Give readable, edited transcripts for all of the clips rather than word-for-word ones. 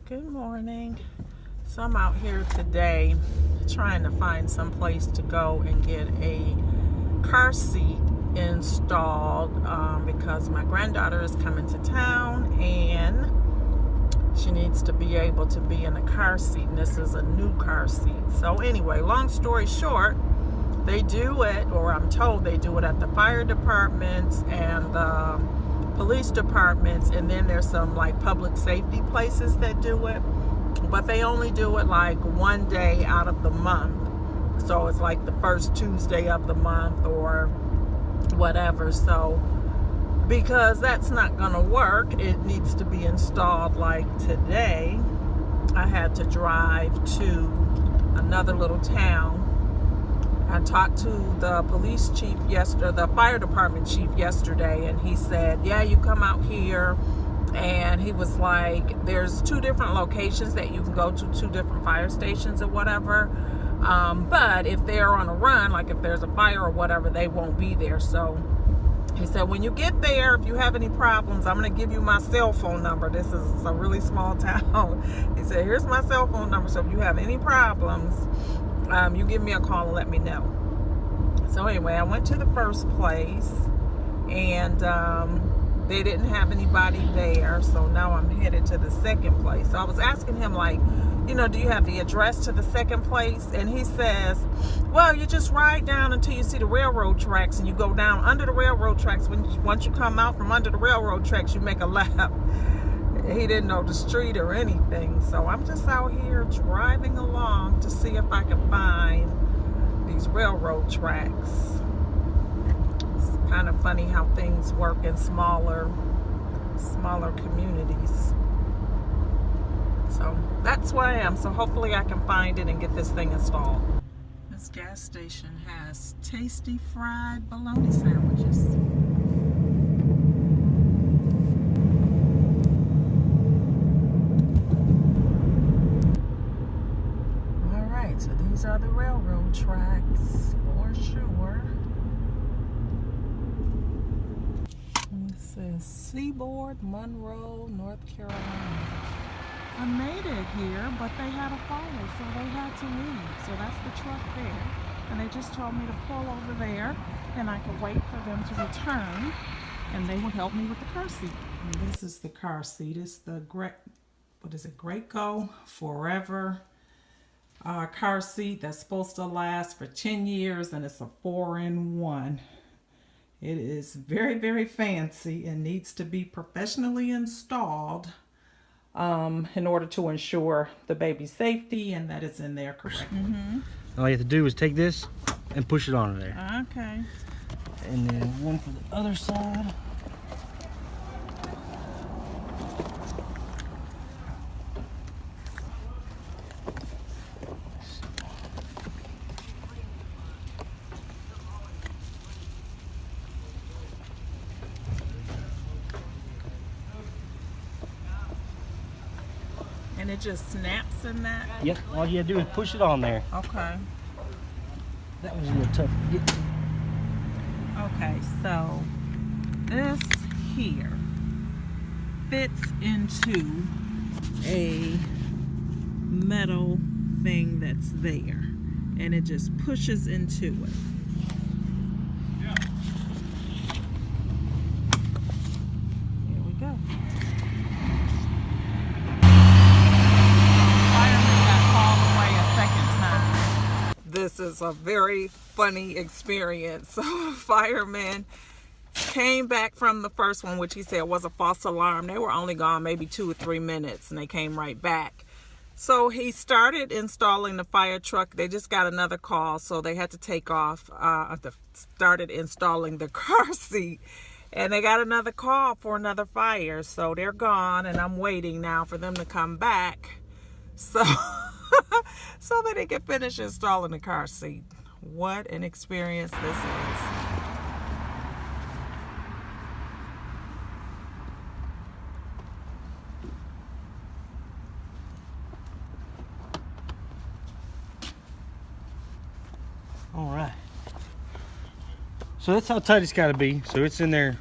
Good morning. So I'm out here today trying to find some place to go and get a car seat installed because my granddaughter is coming to town and she needs to be able to be in a car seat, and this is a new car seat. So anyway, long story short, they do it, or I'm told they do it at the fire departments and the police departments, and then there's some like public safety places that do it, but they only do it like one day out of the month. So it's like the first Tuesday of the month or whatever. So because that's not gonna work, it needs to be installed like today. I had to drive to another little town. I talked to the police chief yesterday, the fire department chief yesterday, and he said, yeah, you come out here. And he was like, there's 2 different locations that you can go to, 2 different fire stations or whatever. But if they're on a run, like if there's a fire or whatever, they won't be there. So he said, when you get there, if you have any problems, I'm going to give you my cell phone number. This is a really small town. He said, here's my cell phone number. So if you have any problems, you give me a call and let me know. So anyway, I went to the first place and they didn't have anybody there. So now I'm headed to the second place. So I was asking him, like, you know, do you have the address to the second place? And he says, well, you just ride down until you see the railroad tracks and you go down under the railroad tracks. Once you come out from under the railroad tracks, you make a left. He didn't know the street or anything. So I'm just out here driving along to see if I can find these railroad tracks. It's kind of funny how things work in smaller communities. So that's where I am. So hopefully I can find it and get this thing installed. This gas station has tasty fried bologna sandwiches. All right, so these are the railroad tracks for sure. This is Seaboard, Monroe, North Carolina. I made it here, but they had a fire, so they had to leave. So that's the truck there. And they just told me to pull over there, and I could wait for them to return, and they would help me with the car seat. And this is the car seat. It's the Graco Forever car seat that's supposed to last for 10 years, and it's a 4-in-1. It is very, very fancy and needs to be professionally installed in order to ensure the baby's safety and that it's in there correctly. All you have to do is take this and push it on there. Okay. And then one for the other side. And it just snaps in that? Yep, all you have to do is push it on there. Okay. That was a little tough to get to. Okay, so this here fits into a metal thing that's there, and it just pushes into it. Here we go. This is a very funny experience. So firemen came back from the first one, which he said was a false alarm. They were only gone maybe 2 or 3 minutes, and they came right back. So he started installing the fire truck. They just got another call, so they had to take off. Started installing the car seat, and they got another call for another fire. So they're gone, and I'm waiting now for them to come back. So so that they can finish installing the car seat. What an experience this is. All right. So that's how tight it's got to be. So it's in there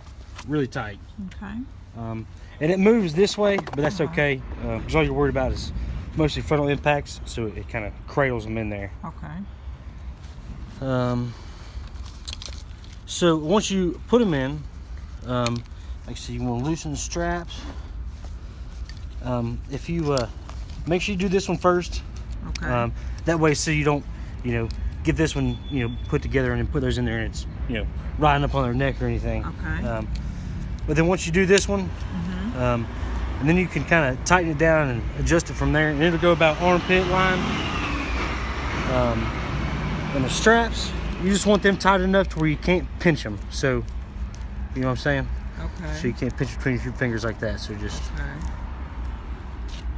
really tight. Okay. And And it moves this way, but that's okay, because all you're worried about is mostly frontal impacts, so it kind of cradles them in there. Okay. So once you put them in, like I said, you want to loosen the straps. If you make sure you do this one first, Okay. that way, so you don't, get this one, put together and then put those in there and it's, riding up on their neck or anything. Okay. But then once you do this one, and then you can kind of tighten it down and adjust it from there, and it'll go about armpit line. And the straps, you just want them tight enough to where you can't pinch them. So, you know what I'm saying? Okay. So you can't pinch between your fingers like that. So just,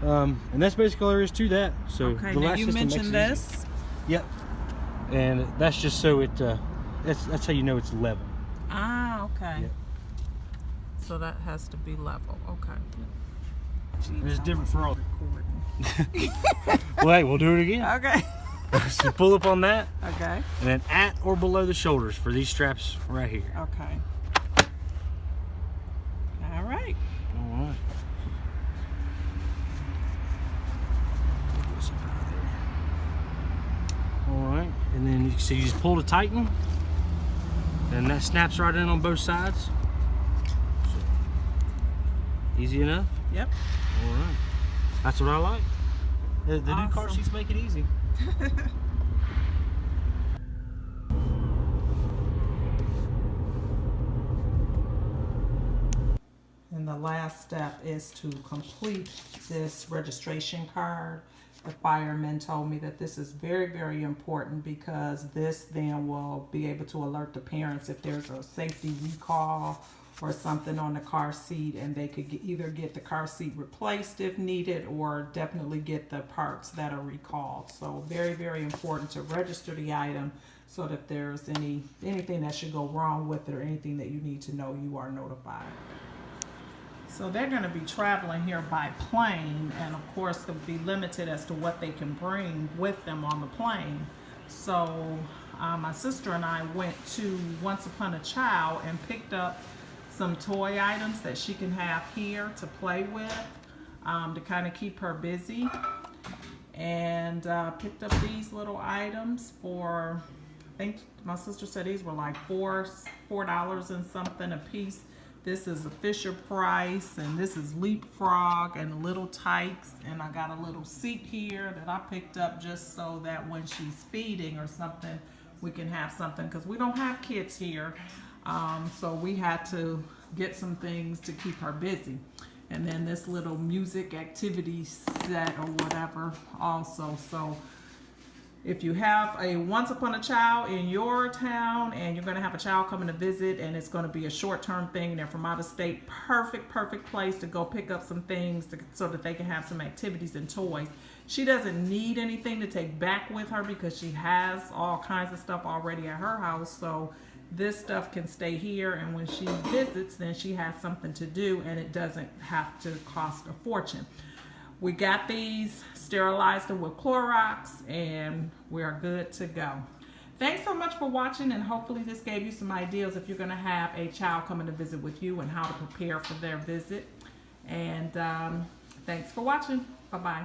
Okay. and that's basically all there is to that. So Okay. the Now latch you system makes mentioned it easy. this. Yep. And that's just so it, that's how you know it's level. Ah, okay. Yep. So that has to be level. Okay. It's different for all. Recording. Well, hey, we'll do it again. Okay. So pull up on that, Okay. and then at or below the shoulders for these straps right here. Okay. All right. All right. All right, and then you can see you just pull to tighten, and that snaps right in on both sides. So, easy enough. Yep. All right, that's what I like. The new car Awesome. seats make it easy. And the last step is to complete this registration card. The fireman told me that this is very, very important because this then will be able to alert the parents if there's a safety recall or something on the car seat, and they could either get the car seat replaced if needed or definitely get the parts that are recalled. So very, very important to register the item so that if there's anything that should go wrong with it or anything that you need to know, you are notified. So they're going to be traveling here by plane, and of course they'll be limited as to what they can bring with them on the plane. So my sister and I went to Once Upon a Child and picked up some toy items that she can have here to play with, to kind of keep her busy. And picked up these little items for, I think my sister said these were like $4 and something a piece. This is a Fisher Price, and this is Leapfrog and Little Tykes, and I got a little seat here that I picked up just so that when she's feeding or something, we can have something, because we don't have kids here, so we had to get some things to keep her busy. And then this little music activity set or whatever also. So if you have a Once Upon a Child in your town and you're going to have a child coming to visit and it's going to be a short-term thing and they're from out of state, perfect place to go pick up some things so that they can have some activities and toys. She doesn't need anything to take back with her because she has all kinds of stuff already at her house. So this stuff can stay here, and when she visits, then she has something to do and it doesn't have to cost a fortune. We got these, sterilized them with Clorox, and we are good to go. Thanks so much for watching, and hopefully this gave you some ideas if you're going to have a child coming to visit with you and how to prepare for their visit. And thanks for watching. Bye-bye.